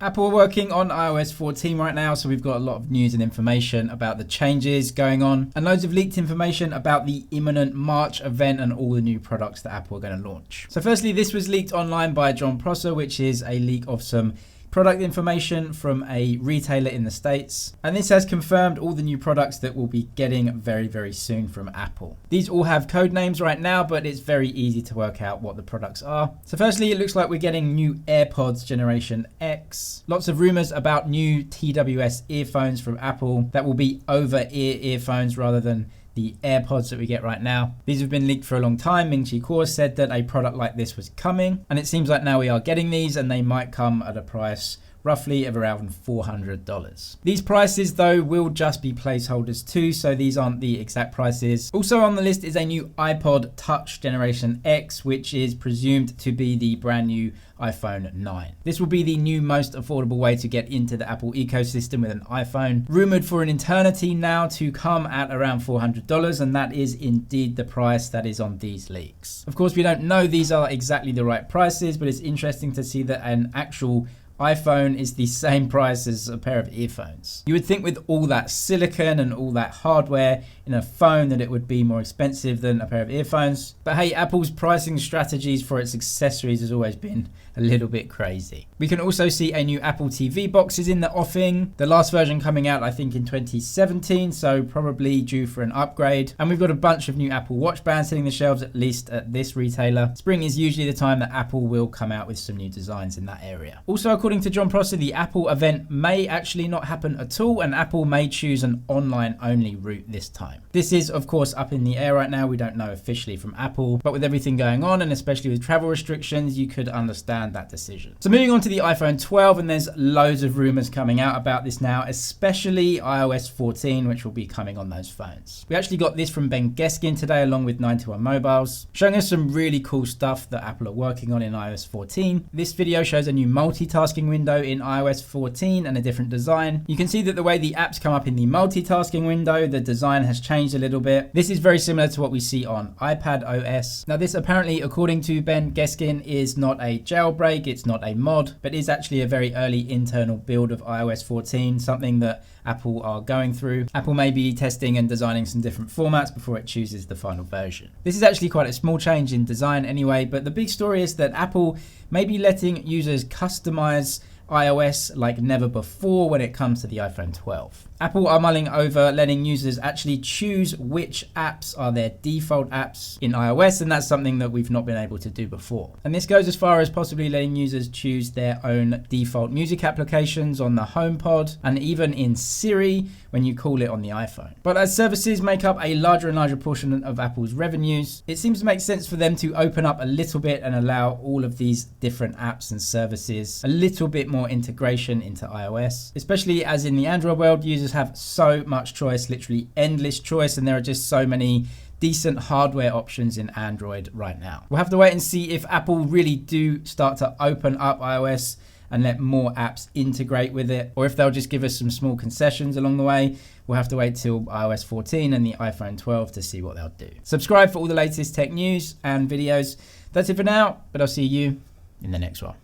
Apple are working on iOS 14 right now, so we've got a lot of news and information about the changes going on and loads of leaked information about the imminent March event and all the new products that Apple are going to launch. So firstly, this was leaked online by John Prosser, which is a leak of some product information from a retailer in the States. And this has confirmed all the new products that we'll be getting very, very soon from Apple. These all have code names right now, but it's very easy to work out what the products are. So firstly, it looks like we're getting new AirPods Generation X. Lots of rumors about new TWS earphones from Apple that will be over-ear earphones rather than the AirPods that we get right now. These have been leaked for a long time. Ming-Chi Kuo said that a product like this was coming, and it seems like now we are getting these, and they might come at a price roughly of around $400. These prices though will just be placeholders too, so these aren't the exact prices. Also on the list is a new iPod Touch Generation X, which is presumed to be the brand new iPhone 9. This will be the new most affordable way to get into the Apple ecosystem with an iPhone. Rumored for an eternity now to come at around $400, and that is indeed the price that is on these leaks. Of course, we don't know these are exactly the right prices, but it's interesting to see that an actual iPhone is the same price as a pair of earphones. You would think with all that silicon and all that hardware in a phone that it would be more expensive than a pair of earphones. But hey, Apple's pricing strategies for its accessories has always been a little bit crazy. We can also see a new Apple TV boxes in the offing. The last version coming out, I think, in 2017, so probably due for an upgrade. And we've got a bunch of new Apple Watch bands hitting the shelves, at least at this retailer. Spring is usually the time that Apple will come out with some new designs in that area. Also, according to John Prosser, the Apple event may actually not happen at all, and Apple may choose an online-only route this time. This is, of course, up in the air right now. We don't know officially from Apple, but with everything going on, and especially with travel restrictions, you could understand that decision. So moving on to the iPhone 12, and there's loads of rumors coming out about this now, especially iOS 14, which will be coming on those phones. We actually got this from Ben Geskin today, along with 9to1 Mobiles, showing us some really cool stuff that Apple are working on in iOS 14. This video shows a new multitasking window in iOS 14 and a different design. You can see that the way the apps come up in the multitasking window, the design has changed a little bit. This is very similar to what we see on iPad OS. Now this apparently, according to Ben Geskin, is not a jailbreak, it's not a mod, but is actually a very early internal build of iOS 14, something that Apple are going through. Apple may be testing and designing some different formats before it chooses the final version. This is actually quite a small change in design anyway, but the big story is that Apple may be letting users customize iOS like never before when it comes to the iPhone 12. Apple are mulling over letting users actually choose which apps are their default apps in iOS, and that's something that we've not been able to do before. And this goes as far as possibly letting users choose their own default music applications on the HomePod, and even in Siri when you call it on the iPhone. But as services make up a larger and larger portion of Apple's revenues, it seems to make sense for them to open up a little bit and allow all of these different apps and services a little bit more integration into iOS, especially as in the Android world, users have so much choice, literally endless choice, and there are just so many decent hardware options in Android right now. We'll have to wait and see if Apple really do start to open up iOS and let more apps integrate with it, or if they'll just give us some small concessions along the way. We'll have to wait till iOS 14 and the iPhone 12 to see what they'll do. Subscribe for all the latest tech news and videos. That's it for now, but I'll see you in the next one.